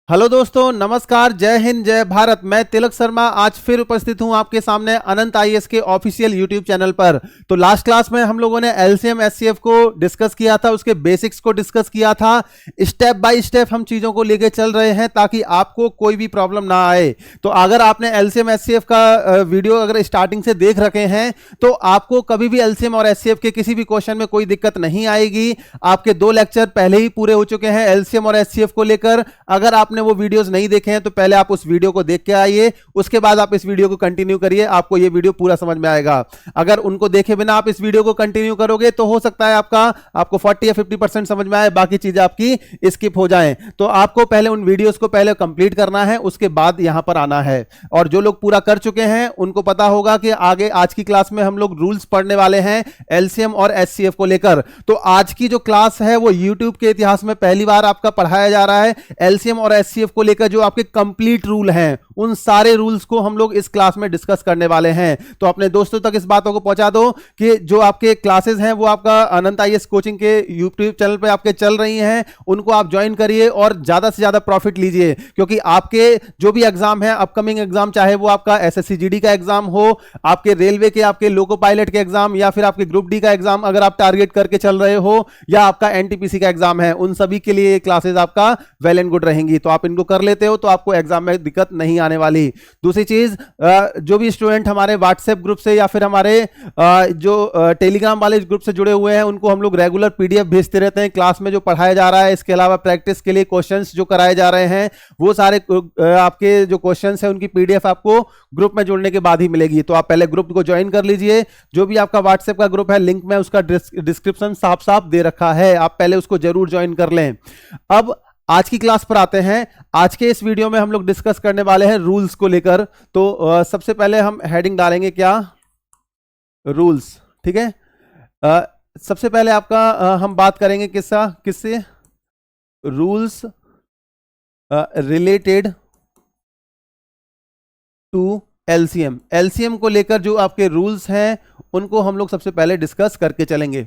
Hello दोस्तों, नमस्कार, जय हिंद, जय भारत। मैं तिलक शर्मा आज फिर उपस्थित हूं आपके सामने अनंत आईएएस के ऑफिशियल यूट्यूब चैनल पर। तो लास्ट क्लास में हम लोगों ने एलसीएम एचसीएफ को डिस्कस किया था, उसके बेसिक्स को डिस्कस किया था। स्टेप बाय स्टेप हम चीजों को लेके चल रहे हैं ताकि आपको कोई भी प्रॉब्लम ना आए। तो अगर आपने एलसीएम एचसीएफ का वीडियो अगर स्टार्टिंग से देख रखे हैं तो आपको कभी भी एलसीएम और एचसीएफ के किसी भी क्वेश्चन में कोई दिक्कत नहीं आएगी। आपके 2 लेक्चर पहले ही पूरे हो चुके हैं एलसीएम और एचसीएफ को लेकर। अगर आपने वो वीडियोस नहीं देखे हैं तो पहले आप उस वीडियो को देख के आइए, उसके बाद आप इस वीडियो को कंटिन्यू करिए, आपको ये वीडियो पूरा समझ में आएगा। अगर उनको देखे बिना आप इस वीडियो को कंटिन्यू करोगे तो हो सकता है आपको 40 या 50% समझ में आए, बाकी चीजें आपकी स्किप हो जाएं। तो आपको पहले उन वीडियोस को पहले कंप्लीट करना है, उसके बाद यहां पर आना है। और जो लोग पूरा कर चुके हैं उनको पता होगा कि आगे आज की क्लास में हम लोग रूल्स पढ़ने वाले हैं एलसीएम और एचसीएफ को लेकर। तो आज की जो क्लास है वो यूट्यूब के इतिहास में पहली बार आपका पढ़ाया जा रहा है। एलसीएम और एचसीएफ को लेकर जो आपके कंप्लीट रूल हैं उन सारे रूल्स को हम लोग इस क्लास में डिस्कस करने वाले हैं। तो अपने दोस्तों तक इस बातों को पहुंचा दो कि जो आपके क्लासेस हैं वो आपका अनंत आईएएस कोचिंग के यूट्यूब चैनल पे आपके चल रही हैं, उनको आप ज्वाइन करिए और ज्यादा से ज्यादा प्रॉफिट लीजिए। क्योंकि आपके जो भी एग्जाम है, अपकमिंग एग्जाम, चाहे वो आपका एसएससी जीडी का एग्जाम हो, आपके रेलवे के, आपके लोको पायलट के एग्जाम, या फिर आपके ग्रुप डी का एग्जाम अगर आप टारगेट करके चल रहे हो, या आपका एनटीपीसी का एग्जाम है, उन सभी के लिए क्लासेस आपका वेल एंड गुड रहेंगी। तो आप इनको कर लेते हो तो आपको एग्जाम में दिक्कत नहीं आने वाली। दूसरी चीज, जो भी स्टूडेंट हमारे व्हाट्सएप ग्रुप से या फिर हमारे जो टेलीग्राम वाले ग्रुप से जुड़े हुए हैं उनको हम लोग रेगुलर पीडीएफ भेजते रहते हैं क्लास में जो पढ़ाया जा रहा है। इसके अलावा प्रैक्टिस के लिए क्वेश्चंस जो कराए जा रहे हैं वो सारे आपके जो क्वेश्चंस हैं उनकी पीडीएफ आपको ग्रुप में जुड़ने के बाद ही मिलेगी। तो आप पहले ग्रुप को ज्वाइन कर लीजिए। जो भी आपका व्हाट्सएप का ग्रुप है, लिंक में उसका डिस्क्रिप्शन साफ साफ दे रखा है, आप पहले उसको जरूर ज्वाइन कर लें। अब आज की क्लास पर आते हैं। आज के इस वीडियो में हम लोग डिस्कस करने वाले हैं रूल्स को लेकर। तो सबसे पहले हम हेडिंग डालेंगे क्या, रूल्स। ठीक है। अ, सबसे पहले आपका हम बात करेंगे किससे, rules related to LCM. LCM को लेकर जो आपके रूल्स हैं उनको हम लोग सबसे पहले डिस्कस करके चलेंगे।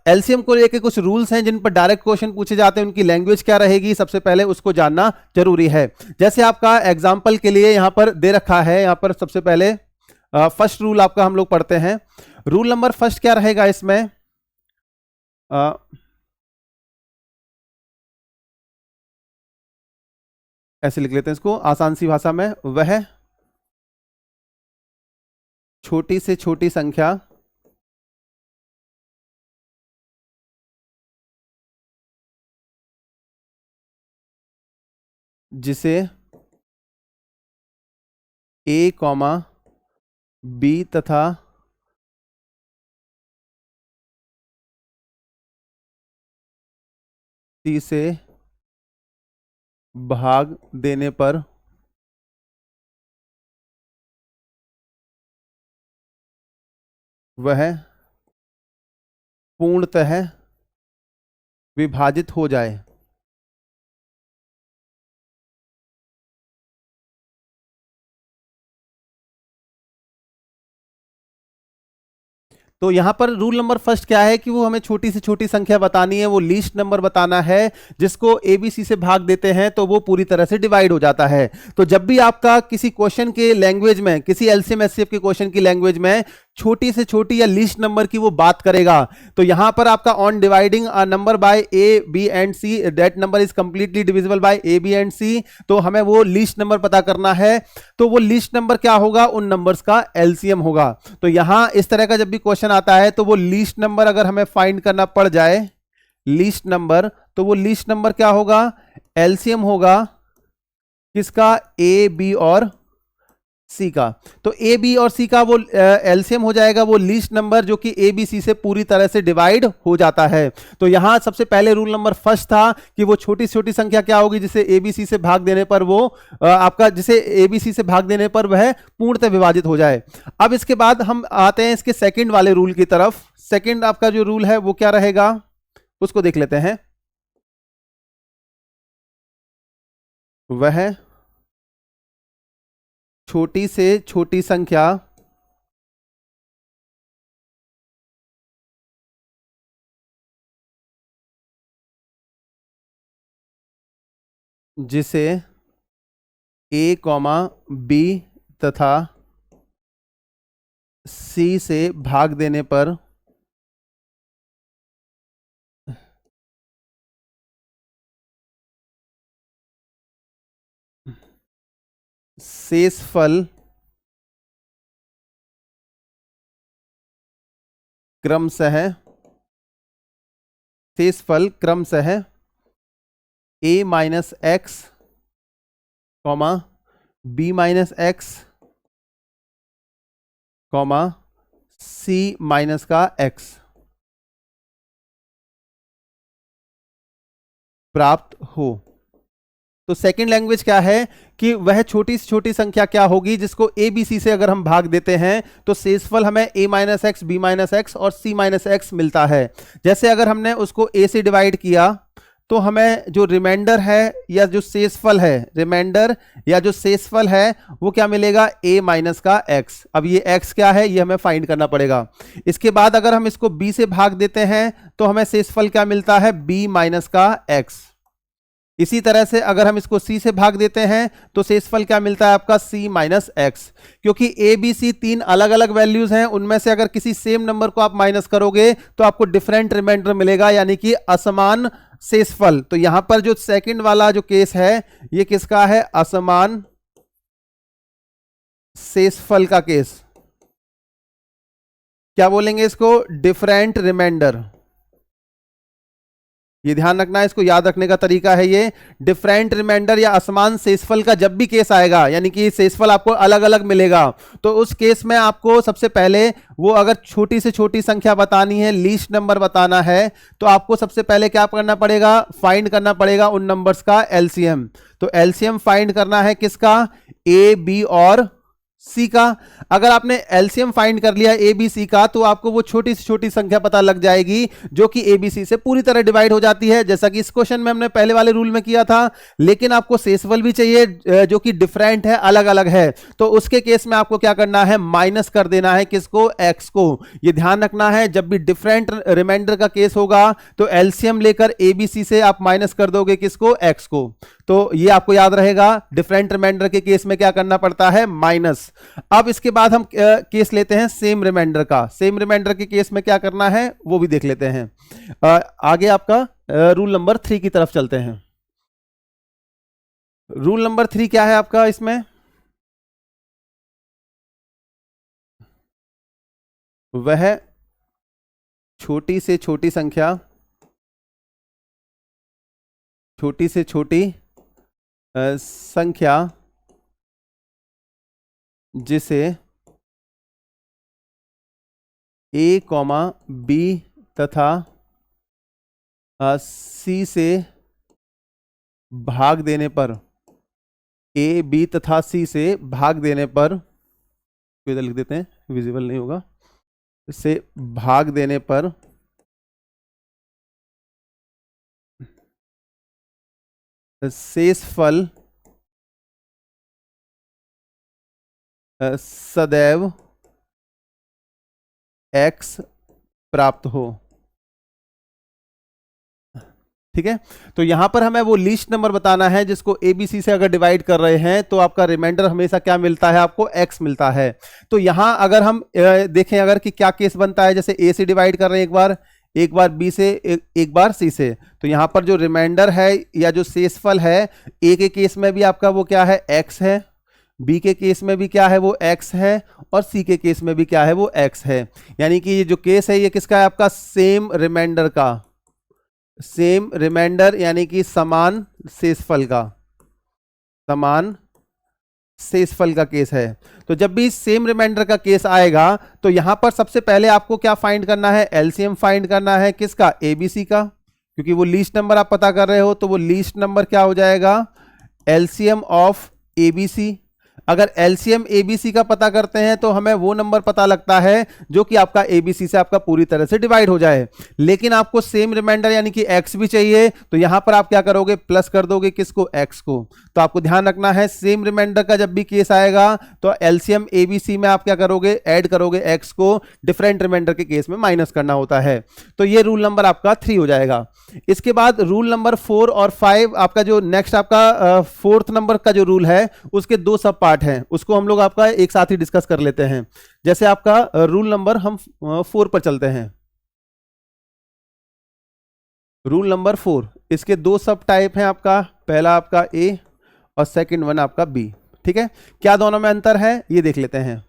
एलसीएम को लेकर कुछ रूल्स हैं जिन पर डायरेक्ट क्वेश्चन पूछे जाते हैं, उनकी लैंग्वेज क्या रहेगी सबसे पहले उसको जानना जरूरी है। जैसे आपका एग्जांपल के लिए यहां पर दे रखा है, यहां पर सबसे पहले फर्स्ट रूल आपका हम लोग पढ़ते हैं। रूल नंबर फर्स्ट क्या रहेगा इसमें, अ, ऐसे लिख लेते हैं इसको आसान सी भाषा में, वह छोटी से छोटी संख्या जिसे ए कॉमा बी तथा सी से भाग देने पर वह पूर्णतः विभाजित हो जाए। तो यहां पर रूल नंबर फर्स्ट क्या है कि वो हमें छोटी से छोटी संख्या बतानी है, वो लीस्ट नंबर बताना है जिसको एबीसी से भाग देते हैं तो वो पूरी तरह से डिवाइड हो जाता है। तो जब भी आपका किसी क्वेश्चन के लैंग्वेज में, किसी एलसीएम एचसीएफ के क्वेश्चन की लैंग्वेज में छोटी से छोटी या लीस्ट नंबर की वो बात करेगा, तो यहां पर आपका on dividing a number by A B and C, that number is completely divisible by A B and C, तो हमें वो लीस्ट नंबर पता करना है। तो वो लीस्ट नंबर क्या होगा, उन नंबर्स का एलसीएम होगा। तो यहां इस तरह का जब भी क्वेश्चन आता है तो वो लीस्ट नंबर अगर हमें फाइंड करना पड़ जाए, लीस्ट नंबर, तो वो लीस्ट नंबर क्या होगा, एलसीएम होगा किसका, ए बी और सी का। तो ए बी और सी का वो एलसीएम हो जाएगा वो लीस्ट नंबर जो कि ए बी सी से पूरी तरह से डिवाइड हो जाता है। तो यहां सबसे पहले रूल नंबर फर्स्ट था कि वो छोटी छोटी संख्या क्या होगी जिसे ए बी सी से भाग देने पर वो आपका, जिसे ए बी सी से भाग देने पर वह पूर्णतः विभाजित हो जाए। अब इसके बाद हम आते हैं इसके सेकंड वाले रूल की तरफ। सेकंड आपका जो रूल है वो क्या रहेगा उसको देख लेते हैं। वह छोटी से छोटी संख्या जिसे a कॉमा b तथा c से भाग देने पर शेषफल क्रमशः a minus x comma b minus x comma c minus का x प्राप्त हो। तो सेकंड लैंग्वेज क्या है कि वह छोटी से छोटी संख्या क्या होगी जिसको a b c से अगर हम भाग देते हैं तो शेषफल हमें a minus x, b minus x और c माइनस एक्स मिलता है। जैसे अगर हमने उसको a से डिवाइड किया तो हमें जो रिमाइंडर है या जो शेषफल है, रिमाइंडर या जो शेषफल है वो क्या मिलेगा, a माइनस का x। अब ये x क्या है ये हमें फाइंड करना पड़ेगा। इसके बाद अगर हम इसको b से भाग देते हैं तो हमें शेषफल क्या मिलता है, b माइनस का x। इसी तरह से अगर हम इसको c से भाग देते हैं तो शेषफल क्या मिलता है आपका, c माइनस एक्स। क्योंकि a b c तीन अलग अलग वैल्यूज हैं, उनमें से अगर किसी सेम नंबर को आप माइनस करोगे तो आपको डिफरेंट रिमाइंडर मिलेगा, यानी कि असमान शेषफल। तो यहां पर जो सेकंड वाला जो केस है ये किसका है, असमान शेषफल का केस। क्या बोलेंगे इसको, डिफरेंट रिमाइंडर। ये ध्यान रखना है, इसको याद रखने का तरीका है ये, डिफरेंट रिमाइंडर या असमान शेषफल का जब भी केस आएगा, यानी कि शेषफल आपको अलग अलग मिलेगा, तो उस केस में आपको सबसे पहले वो अगर छोटी से छोटी संख्या बतानी है, लीस्ट नंबर बताना है, तो आपको सबसे पहले क्या करना पड़ेगा, फाइंड करना पड़ेगा उन नंबर्स का एलसीएम। तो एलसीएम फाइंड करना है किसका, ए बी और सी का। अगर आपने एलसीएम फाइंड कर लिया ए बी सी का तो आपको वो छोटी से छोटी संख्या पता लग जाएगी जो कि ए बी सी से पूरी तरह डिवाइड हो जाती है, जैसा कि इस क्वेश्चन में हमने पहले वाले रूल में किया था। लेकिन आपको शेषफल भी चाहिए जो कि डिफरेंट है, अलग अलग है, तो उसके केस में आपको क्या करना है, माइनस कर देना है किसको, एक्स को। ये ध्यान रखना है, जब भी डिफरेंट रिमाइंडर का केस होगा तो एलसीएम लेकर ए बी सी से आप माइनस कर दोगे किसको, एक्स को। तो ये आपको याद रहेगा, डिफरेंट रिमाइंडर के केस में क्या करना पड़ता है, माइनस। अब इसके बाद हम केस लेते हैं सेम रिमाइंडर का। सेम रिमाइंडर के केस में क्या करना है वो भी देख लेते हैं। आगे आपका रूल नंबर 3 की तरफ चलते हैं। रूल नंबर 3 क्या है आपका, इसमें वह छोटी से छोटी संख्या, छोटी से छोटी संख्या जिसे a कॉमा b तथा c से भाग देने पर, a b तथा c से भाग देने पर, इधर लिख देते हैं विजिबल नहीं होगा, से भाग देने पर शेषफल सदैव x प्राप्त हो। ठीक है, तो यहां पर हमें वो लीस्ट नंबर बताना है जिसको एबीसी से अगर डिवाइड कर रहे हैं तो आपका रिमाइंडर हमेशा क्या मिलता है, आपको x मिलता है। तो यहां अगर हम देखें अगर कि क्या केस बनता है, जैसे a से डिवाइड कर रहे हैं एक बार b से, एक बार c से, तो यहां पर जो रिमाइंडर है या जो शेषफल है, a के केस में भी आपका वो क्या है, x है, b के केस में भी क्या है वो x है, और c के केस में भी क्या है वो x है। यानी कि ये जो केस है ये किसका है, आपका सेम रिमाइंडर का, सेम रिमाइंडर यानी कि समान शेषफल का, समान शेषफल का केस है। तो जब भी सेम रिमाइंडर का केस आएगा तो यहां पर सबसे पहले आपको क्या फाइंड करना है, एलसीएम फाइंड करना है किसका, एबीसी का, क्योंकि वो लीस्ट नंबर आप पता कर रहे हो, तो वो लीस्ट नंबर क्या हो जाएगा, एलसीएम ऑफ एबीसी। अगर एलसीएम एबीसी का पता करते हैं तो हमें वो नंबर पता लगता है जो कि आपका एबीसी से आपका पूरी तरह से डिवाइड हो जाए। लेकिन आपको सेम रिमाइंडर यानी कि एक्स भी चाहिए, तो यहां पर आप क्या करोगे, प्लस कर दोगे किसको, एक्स को। तो आपको ध्यान रखना है सेम रिमाइंडर का जब भी केस आएगा तो एलसीएम एबीसी में आप क्या करोगे, ऐड करोगे एक्स को, डिफरेंट रिमाइंडर के केस में माइनस करना होता है। तो ये रूल नंबर आपका 3 हो जाएगा। इसके बाद रूल नंबर 4 और 5 आपका जो नेक्स्ट आपका फोर्थ नंबर का जो रूल है उसके 2 सब पार्ट हैं, उसको हम लोग आपका एक साथ ही डिस्कस कर लेते हैं। जैसे आपका रूल नंबर हम 4 पर चलते हैं। रूल नंबर 4, इसके 2 सब टाइप हैं आपका, पहला आपका ए और सेकंड वन आपका बी। ठीक है, क्या दोनों में अंतर है ये देख लेते हैं।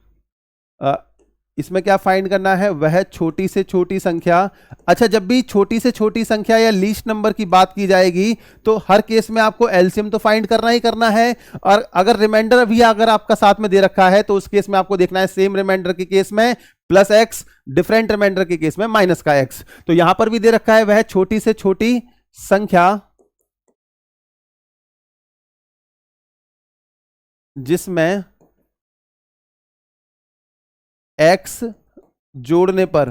इसमें क्या फाइंड करना है, वह छोटी से छोटी संख्या। अच्छा, जब भी छोटी से छोटी संख्या या लीस्ट नंबर की बात की जाएगी तो हर केस में आपको एलसीएम तो फाइंड करना ही करना है। और अगर रिमाइंडर भी अगर आपका साथ में दे रखा है तो उस केस में आपको देखना है सेम रिमाइंडर के केस में प्लस एक्स, डिफरेंट रिमाइंडर के केस में माइनस का एक्स। तो यहां पर भी दे रखा है वह छोटी से छोटी संख्या जिसमें एक्स जोड़ने पर,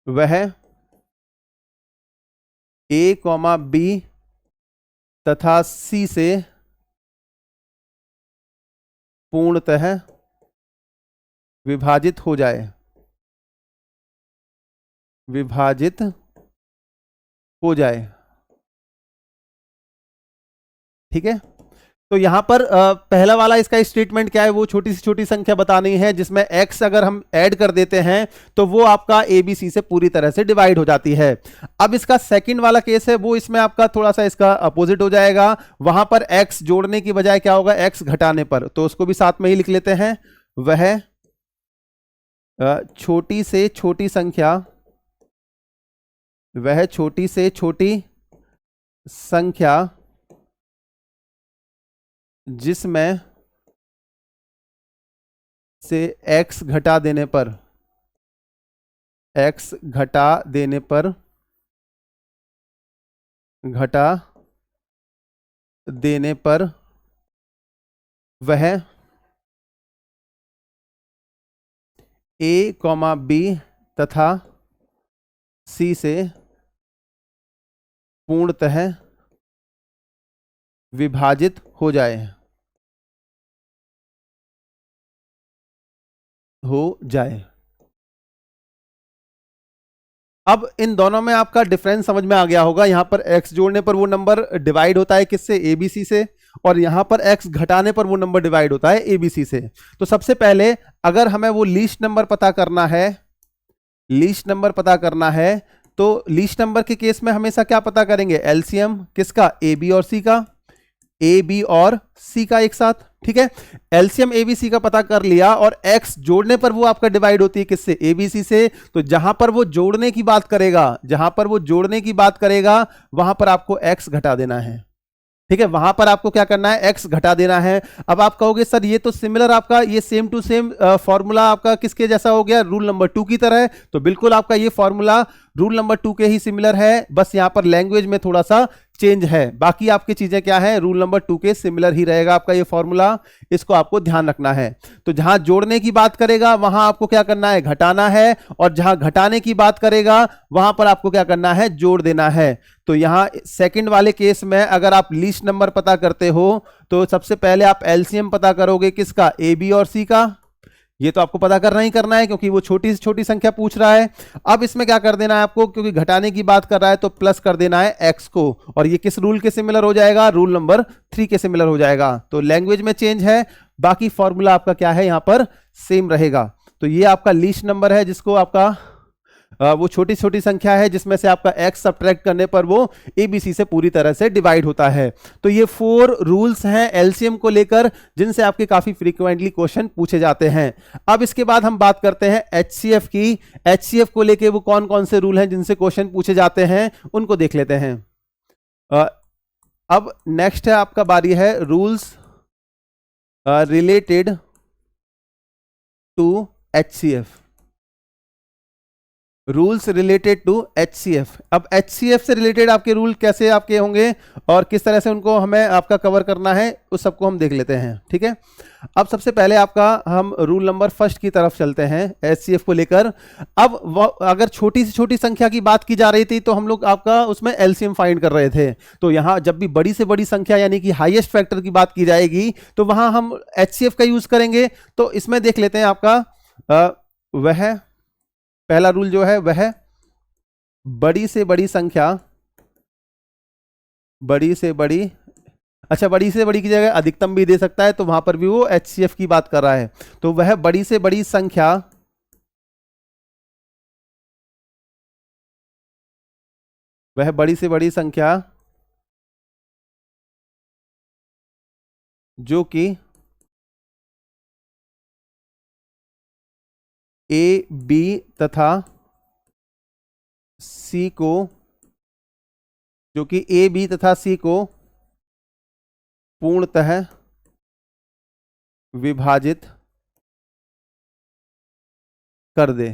वह ए कॉमा बी तथा सी से पूर्णतः विभाजित हो जाए, ठीक है। तो यहां पर पहला वाला इसका स्टेटमेंट क्या है, वो छोटी से छोटी संख्या बतानी है जिसमें x अगर हम ऐड कर देते हैं तो वो आपका एबीसी से पूरी तरह से डिवाइड हो जाती है। अब इसका सेकंड वाला केस है वो इसमें आपका थोड़ा सा इसका अपोजिट हो जाएगा। वहां पर x जोड़ने की बजाय क्या होगा, x घटाने पर, तो उसको भी साथ में ही लिख लेते हैं। वह छोटी से छोटी संख्या जिसमें से x घटा देने पर वह a कॉमा बी तथा c से पूर्णतः विभाजित हो जाए, अब इन दोनों में आपका डिफरेंस समझ में आ गया होगा। यहां पर x जोड़ने पर वो नंबर डिवाइड होता है किससे, एबीसी से, और यहां पर x घटाने पर वो नंबर डिवाइड होता है एबीसी से। तो सबसे पहले अगर हमें वो लीस्ट नंबर पता करना है तो लीस्ट नंबर के केस में हमेशा क्या पता करेंगे, एलसीएम किसका, ए बी और सी का एक साथ। ठीक है, एलसीएम एबीसी का पता कर लिया और x जोड़ने पर वो आपका डिवाइड होती है किससे, एबीसी से। तो जहां पर वो जोड़ने की बात करेगा वहां पर आपको x घटा देना है। ठीक है, वहां पर आपको क्या करना है, x घटा देना है। अब आप कहोगे सर ये तो सिमिलर आपका, ये सेम टू सेम फॉर्मूला आपका किसके जैसा हो गया, रूल नंबर 2 की तरह है। तो बिल्कुल आपका ये फॉर्मूला रूल नंबर 2 के ही सिमिलर है, बस यहां पर लैंग्वेज में थोड़ा सा चेंज है। बाकी आपकी चीजें क्या है, रूल नंबर 2 के सिमिलर ही रहेगा आपका ये फॉर्मूला, इसको आपको ध्यान रखना है। तो जहां जोड़ने की बात करेगा वहां आपको क्या करना है, घटाना है, और जहां घटाने की बात करेगा वहां पर आपको क्या करना है, जोड़ देना है। तो यहां सेकंड वाले केस में अगर आप लीस्ट नंबर पता करते हो तो सबसे पहले आप एलसीएम पता करोगे किसका, ए बी और सी का। ये तो आपको पता करना ही करना है क्योंकि वो छोटी से छोटी संख्या पूछ रहा है। अब इसमें क्या कर देना है आपको, क्योंकि घटाने की बात कर रहा है तो प्लस कर देना है एक्स को, और ये किस रूल के सिमिलर हो जाएगा, रूल नंबर 3 के सिमिलर हो जाएगा। तो लैंग्वेज में चेंज है, बाकी फॉर्मूला आपका क्या है, यहां पर सेम रहेगा। तो ये आपका लीस्ट नंबर है जिसको आपका वो छोटी छोटी संख्या है जिसमें से आपका x सब्ट्रैक्ट करने पर वो एबीसी से पूरी तरह से डिवाइड होता है। तो ये 4 रूल्स हैं एलसीएम को लेकर जिनसे आपके काफी फ्रीक्वेंटली क्वेश्चन पूछे जाते हैं। अब इसके बाद हम बात करते हैं एचसीएफ की। एचसीएफ को लेकर वो कौन कौन से रूल हैं जिनसे क्वेश्चन पूछे जाते हैं, उनको देख लेते हैं। अब नेक्स्ट है आपका बारी है rules related to HCF. Rules related to HCF. अब एचसीएफ से रिलेटेड आपके रूल कैसे आपके होंगे और किस तरह से उनको हमें आपका कवर करना है उस सबको हम देख लेते हैं, ठीक है। अब सबसे पहले आपका हम रूल नंबर फर्स्ट की तरफ चलते हैं एचसीएफ को लेकर। अब अगर छोटी से छोटी संख्या की बात की जा रही थी तो हम लोग आपका उसमें एलसीएम फाइंड कर रहे थे। तो यहां जब भी बड़ी से बड़ी संख्या यानी कि हाईएस्ट फैक्टर की बात की जाएगी तो वहां हम एचसीएफ का यूज करेंगे। तो इसमें देख लेते हैं आपका वह पहला रूल जो है वह बड़ी से बड़ी संख्या, बड़ी से बड़ी, अच्छा बड़ी से बड़ी की जगह अधिकतम भी दे सकता है तो वहां पर भी वो एचसीएफ की बात कर रहा है। तो वह बड़ी से बड़ी संख्या, वह बड़ी से बड़ी संख्या जो कि ए बी तथा सी को, जो कि ए बी तथा सी को पूर्णतः विभाजित कर दे,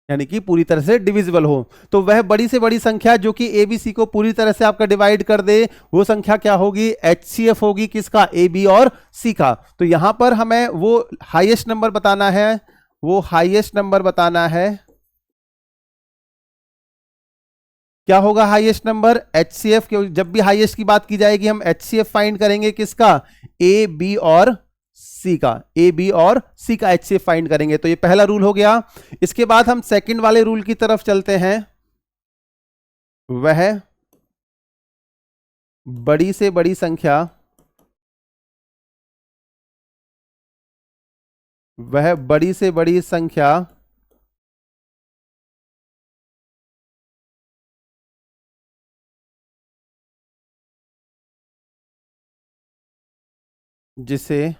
यानी कि पूरी तरह से डिविजिबल हो। तो वह बड़ी से बड़ी संख्या जो कि ए बी सी को पूरी तरह से आपका डिवाइड कर दे वो संख्या क्या होगी, एचसीएफ होगी। किसका, ए बी और सी का। तो यहां पर हमें वो हाईएस्ट नंबर बताना है, वो हाईएस्ट नंबर बताना है। क्या होगा हाईएस्ट नंबर, एचसीएफ। जब भी हाईएस्ट की बात की जाएगी हम एचसीएफ फाइंड करेंगे किसका, ए बी और सी का, ए बी और सी का एचसीएफ फाइंड करेंगे। तो ये पहला रूल हो गया। इसके बाद हम सेकंड वाले रूल की तरफ चलते हैं। वह बड़ी से बड़ी संख्या, वह बड़ी से बड़ी संख्या जिसे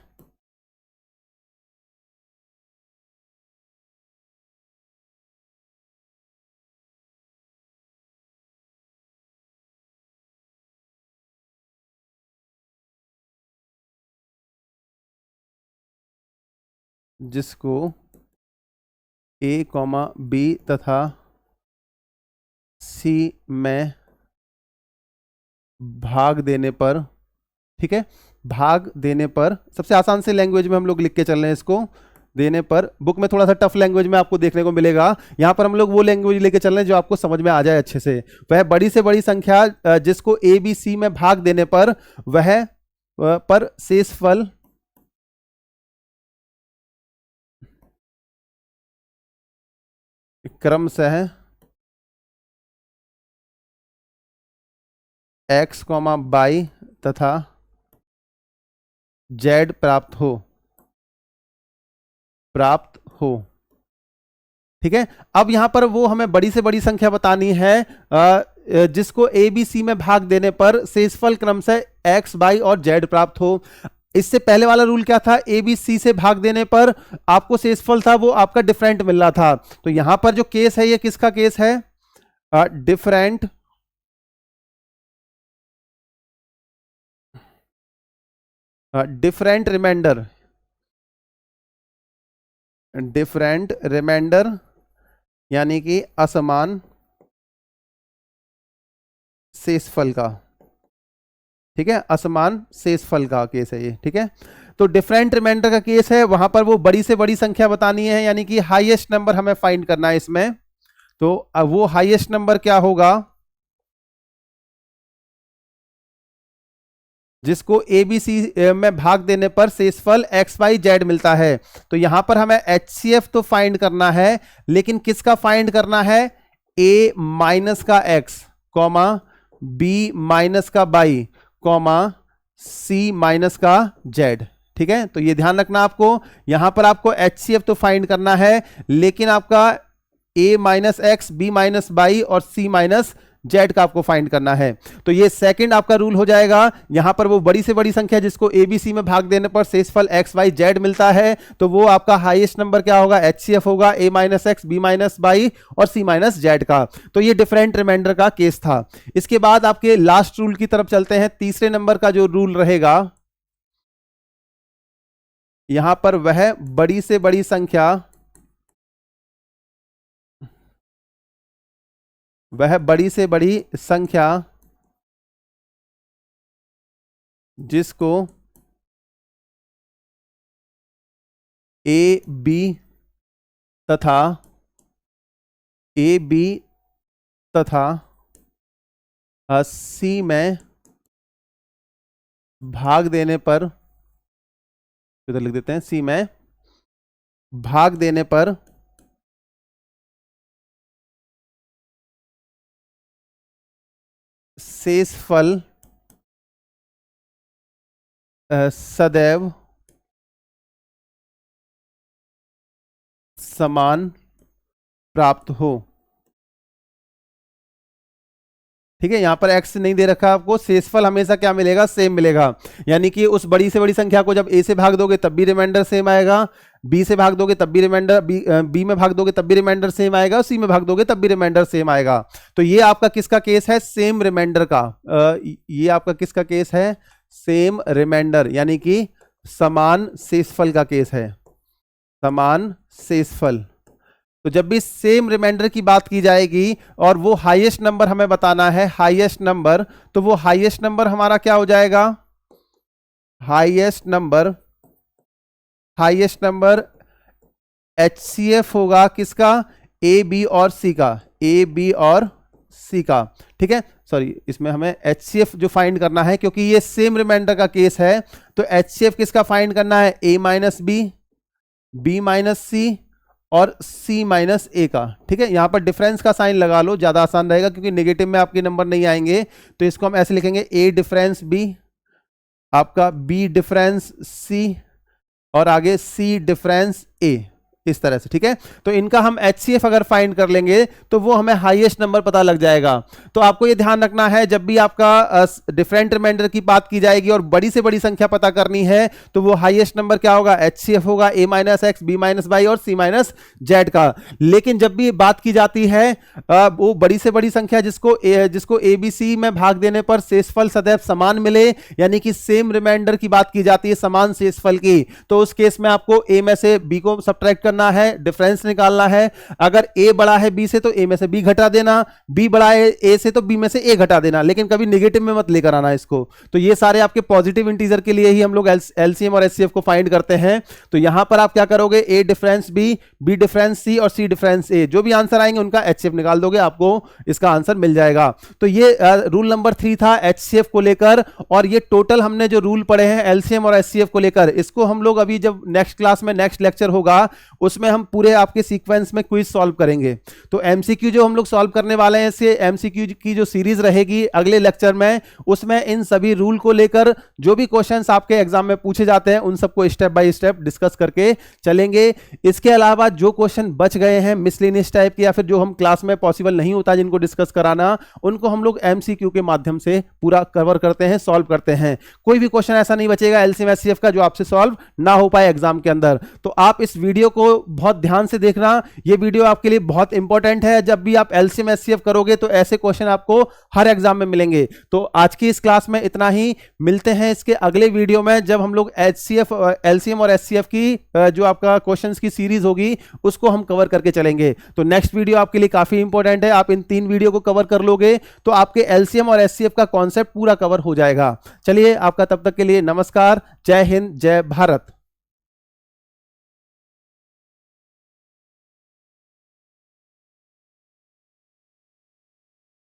जिसको ए कॉमा बी तथा सी में भाग देने पर, ठीक है, भाग देने पर, सबसे आसान से लैंग्वेज में हम लोग लिख के चल रहे हैं इसको, देने पर। बुक में थोड़ा सा टफ लैंग्वेज में आपको देखने को मिलेगा, यहां पर हम लोग वो लैंग्वेज लेके चल रहे हैं जो आपको समझ में आ जाए अच्छे से। वह बड़ी से बड़ी संख्या जिसको ए बी सी में भाग देने पर वह पर शेषफल क्रमशः एक्स कॉमा बाई तथा जेड प्राप्त हो, प्राप्त हो, ठीक है। अब यहां पर वो हमें बड़ी से बड़ी संख्या बतानी है जिसको ए बी सी में भाग देने पर शेषफल क्रमशः एक्स बाई और जेड प्राप्त हो। इससे पहले वाला रूल क्या था, ए बी सी से भाग देने पर आपको शेषफल था वो आपका डिफरेंट मिल रहा था। तो यहां पर जो केस है ये किसका केस है, different, different reminder, different reminder यानी कि असमान शेषफल का, ठीक है, असमान शेषफल का केस है ये, ठीक है। तो डिफरेंट रिमाइंडर का केस है, वहां पर वो बड़ी से बड़ी संख्या बतानी है यानी कि हाईएस्ट नंबर हमें फाइंड करना है इसमें। तो वो हाईएस्ट नंबर क्या होगा जिसको ए बी सी में भाग देने पर शेषफल एक्स वाई जेड मिलता है। तो यहां पर हमें एचसीएफ तो फाइंड करना है लेकिन किसका फाइंड करना है, ए माइनस का एक्स कॉमा बी माइनस का बाई कॉमा सी माइनस का जेड, ठीक है। तो ये ध्यान रखना आपको, यहां पर आपको एचसीएफ तो फाइंड करना है लेकिन आपका A minus x, B minus Y और सी माइनस जेड का आपको फाइंड करना है। तो ये सेकंड आपका रूल हो जाएगा। यहां पर वो बड़ी से बड़ी संख्या जिसको ए बी सी में भाग देने पर शेषफल एक्स वाई जेड मिलता है तो वो आपका हाईएस्ट नंबर क्या होगा, एचसीएफ होगा, A minus x, B minus Y और सी माइनस जेड का। तो ये डिफरेंट रिमाइंडर का केस था। इसके बाद आपके लास्ट रूल की तरफ चलते हैं। तीसरे नंबर का जो रूल रहेगा, यहां पर वह बड़ी से बड़ी संख्या वह बड़ी से बड़ी संख्या जिसको ए बी तथा सी में भाग देने पर, इधर लिख देते हैं, सी में भाग देने पर शेषफल सदैव समान प्राप्त हो। ठीक है, यहां पर x नहीं दे रखा आपको, शेषफल हमेशा क्या मिलेगा, सेम मिलेगा। यानी कि उस बड़ी से बड़ी संख्या को जब a से भाग दोगे तब भी रिमाइंडर सेम आएगा, b से भाग दोगे तब भी रिमाइंडर, b में भाग दोगे तब भी रिमाइंडर सेम आएगा, c में भाग दोगे तब भी रिमाइंडर सेम आएगा। तो ये आपका किसका केस है, सेम रिमाइंडर का। ये आपका किसका केस है, सेम रिमाइंडर, यानी कि समान शेषफल का केस है, समान शेषफल। तो जब भी सेम रिमाइंडर की बात की जाएगी और वो हाईएस्ट नंबर हमें बताना है, हाईएस्ट नंबर, तो वो हाईएस्ट नंबर हमारा क्या हो जाएगा, हाईएस्ट नंबर HCF होगा किसका, ए बी और सी का, ए बी और सी का। ठीक है, सॉरी, इसमें हमें HCF जो फाइंड करना है, क्योंकि ये सेम रिमाइंडर का केस है, तो HCF किसका फाइंड करना है, a माइनस बी माइनस सी और C माइनस ए का। ठीक है, यहां पर डिफरेंस का साइन लगा लो, ज्यादा आसान रहेगा, क्योंकि नेगेटिव में आपके नंबर नहीं आएंगे। तो इसको हम ऐसे लिखेंगे, A डिफरेंस B, आपका B डिफरेंस C और आगे C डिफरेंस A, इस तरह से। ठीक है, तो इनका हम HCF अगर फाइंड कर लेंगे तो वो हमें हाईएस्ट नंबर पता लग जाएगा। तो आपको ये ध्यान रखना है, जब भी आपका डिफरेंट रिमाइंडर की बात की जाएगी और बड़ी से बड़ी संख्या पता करनी है, तो वो हाईएस्ट नंबर क्या होगा, HCF होगा, a minus x, B minus y और c माइनस जेड का। लेकिन जब भी बात की जाती है वो बड़ी से बड़ी संख्या जिसको ABC में भाग देने पर शेषफल सदैव समान मिले, यानी कि सेम रिमाइंडर की बात की जाती है, समान शेषफल की, तो उस केस में आपको a में से b को सब्ट्रैक्ट करना है, डिफरेंस निकालना है। अगर a बड़ा है b से तो a में से b घटा देना, b बड़ा है a से तो b में से a घटा देना, लेकिन कभी नेगेटिव में मत लेकर आना इसको। तो ये सारे आपके पॉजिटिव इंटीजर के लिए ही हम लोग एलसीएम और एचसीएफ को फाइंड करते हैं। तो यहां पर आप क्या करोगे, a difference b difference c और c डिफरेंस a, जो भी आंसर आएंगे उनका एचसीएफ निकाल दोगे, आपको इसका आंसर मिल जाएगा। तो ये रूल नंबर 3 था एचसीएफ को लेकर, और ये टोटल हमने जो रूल पढ़े हैं एलसीएम और एचसीएफ को लेकर, इसको हम लोग अभी जब नेक्स्ट क्लास में नेक्स्ट लेक्चर होगा उसमें हम पूरे आपके सीक्वेंस में क्विज सॉल्व करेंगे। तो एमसीक्यू जो हम लोग सॉल्व करने वाले हैं, इससे एमसीक्यू की जो सीरीज रहेगी अगले लेक्चर में, उसमें इन सभी रूल को लेकर जो भी क्वेश्चंस आपके एग्जाम में पूछे जाते हैं उन सबको स्टेप बाय स्टेप डिस्कस करके चलेंगे। इसके अलावा जो क्वेश्चन बच गए हैं मिसलेनियस टाइप के, या फिर जो हम क्लास में पॉसिबल नहीं होता जिनको डिस्कस कराना, उनको हम लोग एमसीक्यू के माध्यम से पूरा कवर करते हैं, सॉल्व करते हैं। कोई भी क्वेश्चन ऐसा नहीं बचेगा एलसीएम एचसीएफ का जो आपसे सॉल्व ना हो पाए एग्जाम के अंदर। तो आप इस वीडियो को बहुत ध्यान से देखना, ये वीडियो आपके लिए बहुत इंपॉर्टेंट है। जब भी आप एलसीएम एचसीएफ करोगे तो ऐसे क्वेश्चन आपको हर एग्जाम में मिलेंगे। तो आज की इस क्लास में इतना ही, मिलते हैं इसके अगले वीडियो में जब हम लोग एचसीएफ, एलसीएम और एचसीएफ की जो आपका क्वेश्चंस की सीरीज होगी उसको हम कवर करके चलेंगे। तो नेक्स्ट वीडियो आपके लिए काफी इंपॉर्टेंट है, आप इन 3 वीडियो को कवर कर लोगे तो आपके एलसीएम और एचसीएफ का कॉन्सेप्ट पूरा कवर हो जाएगा। चलिए, आपका तब तक के लिए नमस्कार, जय हिंद, जय भारत।